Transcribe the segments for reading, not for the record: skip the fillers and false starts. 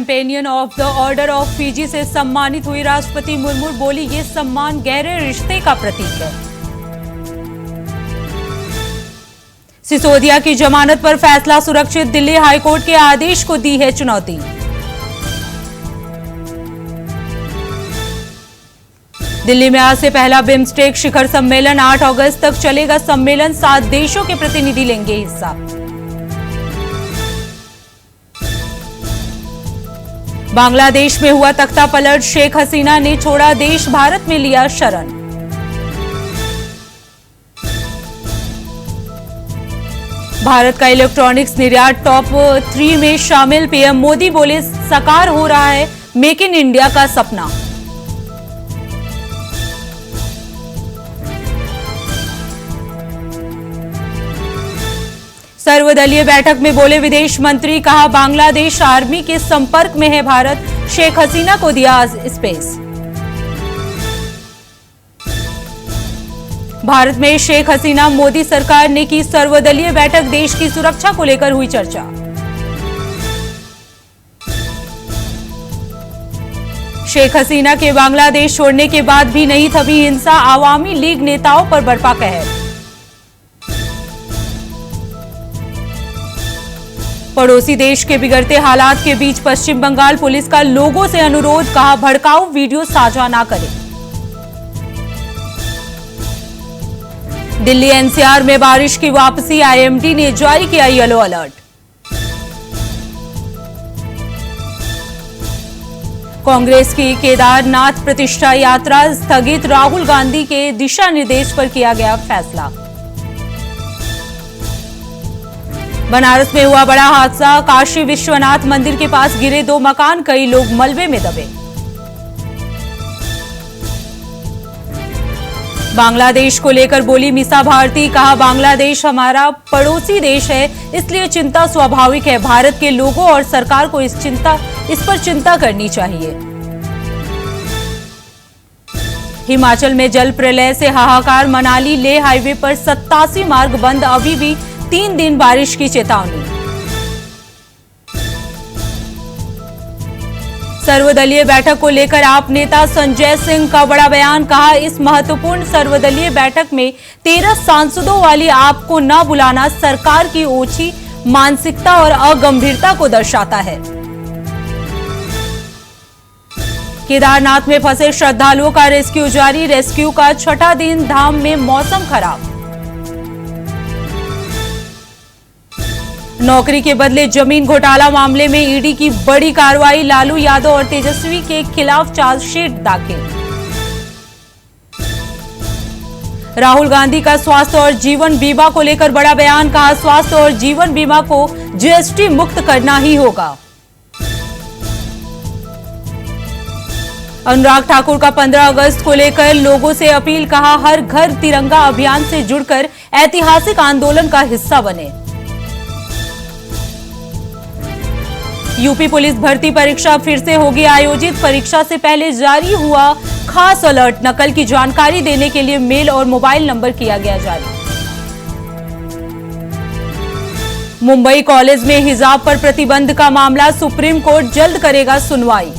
Companion of the order of Fiji से सम्मानित हुई राष्ट्रपति मुर्मू। बोली, ये सम्मान गहरे रिश्ते का प्रतीक है। सिसोदिया की जमानत पर फैसला सुरक्षित। दिल्ली हाईकोर्ट के आदेश को दी है चुनौती। दिल्ली में आज से पहला बिम्स्टेक शिखर सम्मेलन। 8 अगस्त तक चलेगा सम्मेलन। 7 देशों के प्रतिनिधि लेंगे हिस्सा। बांग्लादेश में हुआ तख्ता पलट। शेख हसीना ने छोड़ा देश, भारत में लिया शरण। भारत का इलेक्ट्रॉनिक्स निर्यात टॉप 3 में शामिल। पीएम मोदी बोले, साकार हो रहा है मेक इन इंडिया का सपना। सर्वदलीय बैठक में बोले विदेश मंत्री। कहा, बांग्लादेश आर्मी के संपर्क में है भारत। शेख हसीना को दिया स्पेस। भारत में शेख हसीना मोदी सरकार ने की सर्वदलीय बैठक। देश की सुरक्षा को लेकर हुई चर्चा। शेख हसीना के बांग्लादेश छोड़ने के बाद भी नहीं थमी हिंसा। आवामी लीग नेताओं पर बरपा कहर। पड़ोसी देश के बिगड़ते हालात के बीच पश्चिम बंगाल पुलिस का लोगों से अनुरोध। कहा, भड़काऊ वीडियो साझा ना करें। दिल्ली एनसीआर में बारिश की वापसी। आईएमडी ने जारी किया येलो अलर्ट। कांग्रेस की केदारनाथ प्रतिष्ठा यात्रा स्थगित। राहुल गांधी के दिशा निर्देश पर किया गया फैसला। बनारस में हुआ बड़ा हादसा। काशी विश्वनाथ मंदिर के पास गिरे 2 मकान। कई लोग मलबे में दबे। बांग्लादेश को लेकर बोली मीसा भारती। कहा, बांग्लादेश हमारा पड़ोसी देश है, इसलिए चिंता स्वाभाविक है। भारत के लोगों और सरकार को इस पर चिंता करनी चाहिए। हिमाचल में जल प्रलय से हाहाकार। मनाली लेह हाईवे पर 87 मार्ग बंद। अभी भी 3 दिन बारिश की चेतावनी। सर्वदलीय बैठक को लेकर आप नेता संजय सिंह का बड़ा बयान। कहा, इस महत्वपूर्ण सर्वदलीय बैठक में 13 सांसदों वाली आप को न बुलाना सरकार की ओछी मानसिकता और अगंभीरता को दर्शाता है। केदारनाथ में फंसे श्रद्धालुओं का रेस्क्यू जारी। रेस्क्यू का 6ठा दिन। धाम में मौसम खराब। नौकरी के बदले जमीन घोटाला मामले में ईडी की बड़ी कार्रवाई। लालू यादव और तेजस्वी के खिलाफ चार्जशीट दाखिल। राहुल गांधी का स्वास्थ्य और जीवन बीमा को लेकर बड़ा बयान। कहा, स्वास्थ्य और जीवन बीमा को जीएसटी मुक्त करना ही होगा। अनुराग ठाकुर का 15 अगस्त को लेकर लोगों से अपील। कहा, हर घर तिरंगा अभियान से जुड़कर ऐतिहासिक आंदोलन का हिस्सा बने। यूपी पुलिस भर्ती परीक्षा फिर से होगी आयोजित। परीक्षा से पहले जारी हुआ खास अलर्ट। नकल की जानकारी देने के लिए मेल और मोबाइल नंबर किया गया जारी। मुंबई कॉलेज में हिजाब पर प्रतिबंध का मामला। सुप्रीम कोर्ट जल्द करेगा सुनवाई।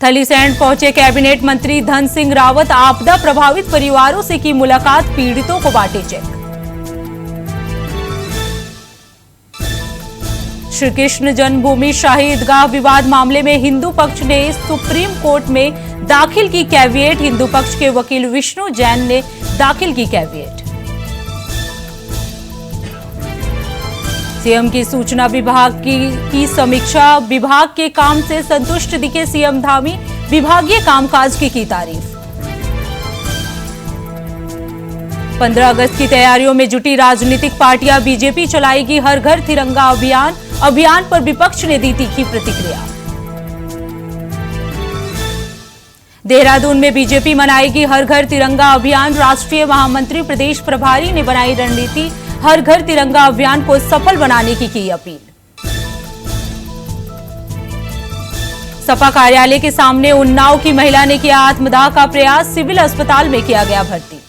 थलीसैंड पहुंचे कैबिनेट मंत्री धन सिंह रावत। आपदा प्रभावित परिवारों से की मुलाकात। पीड़ितों को बांटे चेक। श्री कृष्ण जन्मभूमि शाही ईदगाह विवाद मामले में हिंदू पक्ष ने सुप्रीम कोर्ट में दाखिल की कैविएट। हिंदू पक्ष के वकील विष्णु जैन ने दाखिल की कैविएट। सीएम की सूचना विभाग की समीक्षा। विभाग के काम से संतुष्ट दिखे सीएम धामी। विभागीय कामकाज की तारीफ। 15 अगस्त की तैयारियों में जुटी राजनीतिक पार्टियां। बीजेपी चलाएगी हर घर तिरंगा अभियान। अभियान पर विपक्ष ने दी तीखी प्रतिक्रिया। देहरादून में बीजेपी मनाएगी हर घर तिरंगा अभियान। राष्ट्रीय महामंत्री प्रदेश प्रभारी ने बनाई रणनीति। हर घर तिरंगा अभियान को सफल बनाने की अपील। सपा कार्यालय के सामने उन्नाव की महिला ने किया आत्मदाह का प्रयास। सिविल अस्पताल में किया गया भर्ती।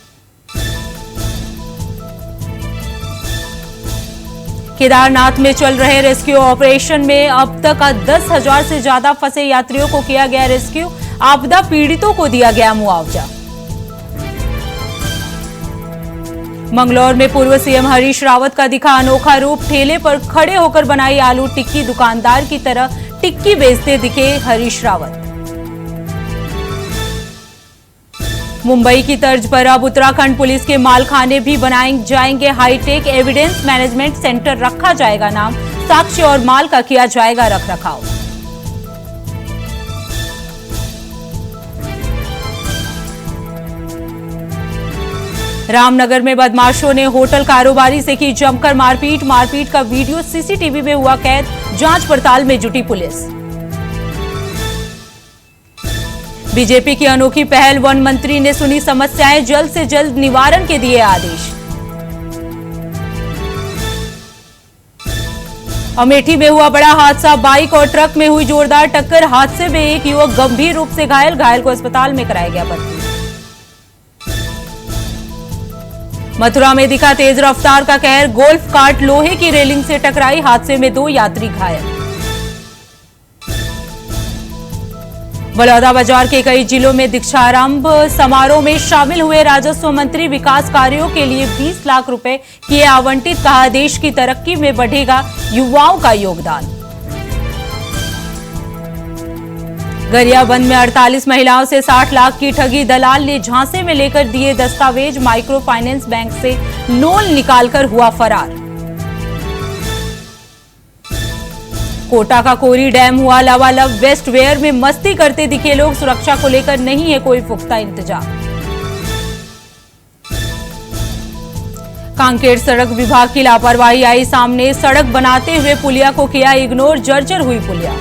केदारनाथ में चल रहे रेस्क्यू ऑपरेशन में अब तक 10,000 से ज्यादा फंसे यात्रियों को किया गया रेस्क्यू। आपदा पीड़ितों को दिया गया मुआवजा। मंगलौर में पूर्व सीएम हरीश रावत का दिखा अनोखा रूप। ठेले पर खड़े होकर बनाई आलू टिक्की। दुकानदार की तरह टिक्की बेचते दिखे हरीश रावत। मुंबई की तर्ज पर अब उत्तराखंड पुलिस के मालखाने भी बनाए जाएंगे हाईटेक। एविडेंस मैनेजमेंट सेंटर रखा जाएगा नाम। साक्ष्य और माल का किया जाएगा रखरखाव। रामनगर में बदमाशों ने होटल कारोबारी से की जमकर मारपीट। मारपीट का वीडियो सीसीटीवी में हुआ कैद। जांच पड़ताल में जुटी पुलिस। बीजेपी की अनोखी पहल। वन मंत्री ने सुनी समस्याएं। जल्द से जल्द निवारण के दिए आदेश। अमेठी में हुआ बड़ा हादसा। बाइक और ट्रक में हुई जोरदार टक्कर। हादसे में एक युवक गंभीर रूप से घायल। घायल को अस्पताल में कराया गया भर्ती। मथुरा में दिखा तेज रफ्तार का कहर। गोल्फ कार्ट लोहे की रेलिंग से टकराई। हादसे में 2 यात्री घायल। बलौदाबाजार के कई जिलों में दीक्षारंभ समारोह में शामिल हुए राजस्व मंत्री। विकास कार्यों के लिए 20 लाख रुपए किए आवंटित। कहा देश की तरक्की में बढ़ेगा युवाओं का योगदान। गरियाबंद में 48 महिलाओं से 60 लाख की ठगी। दलाल ने झांसे में लेकर दिए दस्तावेज। माइक्रो फाइनेंस बैंक से लोन निकालकर हुआ फरार। कोटा का कोरी डैम हुआ लबालब। वेस्ट वेयर में मस्ती करते दिखे लोग। सुरक्षा को लेकर नहीं है कोई पुख्ता इंतजाम। कांकेर सड़क विभाग की लापरवाही आई सामने। सड़क बनाते हुए पुलिया को किया इग्नोर। जर्जर हुई पुलिया।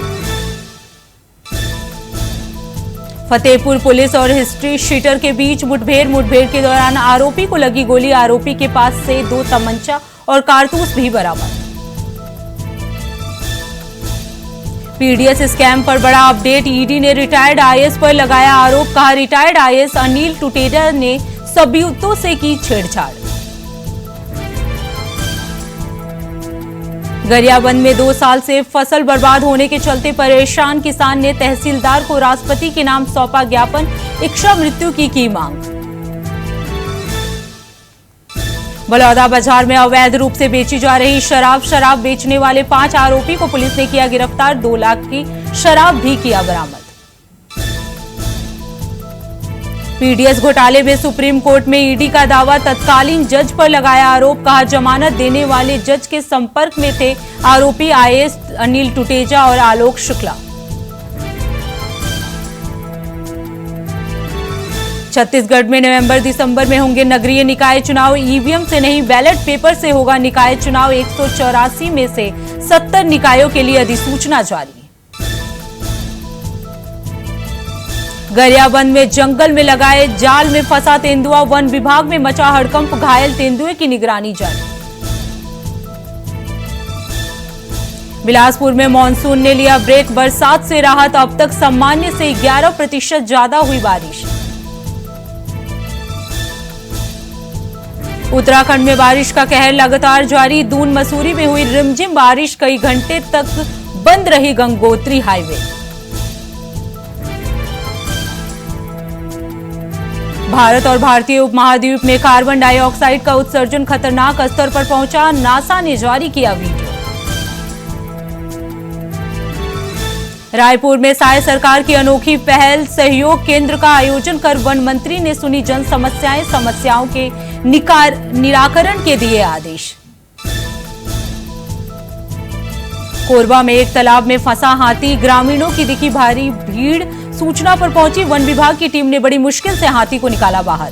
फतेहपुर पुलिस और हिस्ट्री शीटर के बीच मुठभेड़। मुठभेड़ के दौरान आरोपी को लगी गोली। आरोपी के पास से 2 तमंचा और कारतूस भी बरामद। पीडीएस स्कैम पर बड़ा अपडेट। ईडी ने रिटायर्ड आईएएस पर लगाया आरोप। कहा रिटायर्ड आईएएस अनिल टुटेजा ने सबूतों से की छेड़छाड़। गरियाबंद में 2 साल से फसल बर्बाद होने के चलते परेशान किसान ने तहसीलदार को राष्ट्रपति के नाम सौंपा ज्ञापन। इच्छा मृत्यु की मांग। बलौदाबाजार में अवैध रूप से बेची जा रही शराब। शराब बेचने वाले 5 आरोपी को पुलिस ने किया गिरफ्तार। 2 लाख की शराब भी किया बरामद। पीडीएस घोटाले में सुप्रीम कोर्ट में ईडी का दावा। तत्कालीन जज पर लगाया आरोप। कहा जमानत देने वाले जज के संपर्क में थे आरोपी आईएएस अनिल टुटेजा और आलोक शुक्ला। छत्तीसगढ़ में नवंबर-दिसंबर में होंगे नगरीय निकाय चुनाव। ईवीएम से नहीं बैलेट पेपर से होगा निकाय चुनाव। 184 में से 70 निकायों के लिए अधिसूचना जारी। गरियाबंद में जंगल में लगाए जाल में फंसा तेंदुआ। वन विभाग में मचा हड़कंप। घायल तेंदुए की निगरानी जारी। बिलासपुर में मानसून ने लिया ब्रेक। बरसात से राहत। अब तक सामान्य से 11% ज्यादा हुई बारिश। उत्तराखंड में बारिश का कहर लगातार जारी। दून मसूरी में हुई रिमझिम बारिश। कई घंटे तक बंद रही गंगोत्री हाईवे। भारत और भारतीय उपमहाद्वीप में कार्बन डाइऑक्साइड का उत्सर्जन खतरनाक स्तर पर पहुंचा। नासा ने जारी किया वीडियो। रायपुर में साय सरकार की अनोखी पहल। सहयोग केंद्र का आयोजन कर वन मंत्री ने सुनी जन समस्याएं। समस्याओं के निराकरण के दिए आदेश। कोरबा में एक तालाब में फंसा हाथी। ग्रामीणों की दिखी भारी भीड़। सूचना पर पहुंची वन विभाग की टीम ने बड़ी मुश्किल से हाथी को निकाला बाहर।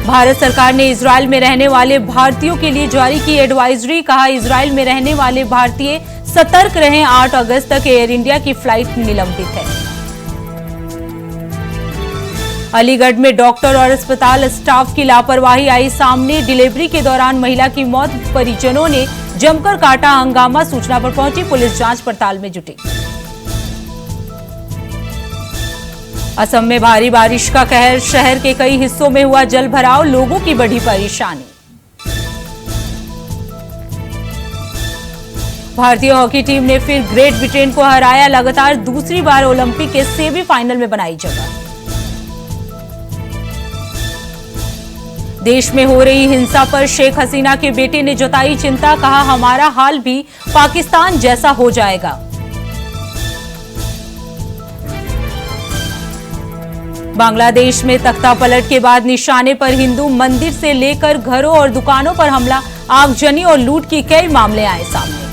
भारत सरकार ने इजरायल में रहने वाले भारतीयों के लिए जारी की एडवाइजरी। कहा इजरायल में रहने वाले भारतीय सतर्क रहें। 8 अगस्त तक एयर इंडिया की फ्लाइट निलंबित है। अलीगढ़ में डॉक्टर और अस्पताल स्टाफ की लापरवाही आई सामने। डिलीवरी के दौरान महिला की मौत। परिजनों ने जमकर काटा हंगामा। सूचना पर पहुंची पुलिस जांच पड़ताल में जुटी। असम में भारी बारिश का कहर। शहर के कई हिस्सों में हुआ जल भराव। लोगों की बढ़ी परेशानी। भारतीय हॉकी टीम ने फिर ग्रेट ब्रिटेन को हराया, लगातार दूसरी बार ओलंपिक के सेमीफाइनल में बनाई जगह। देश में हो रही हिंसा पर शेख हसीना के बेटे ने जताई चिंता, कहा हमारा हाल भी पाकिस्तान जैसा हो जाएगा। बांग्लादेश में तख्ता पलट के बाद निशाने पर हिंदू, मंदिर से लेकर घरों और दुकानों पर हमला, आगजनी और लूट के कई मामले आए सामने।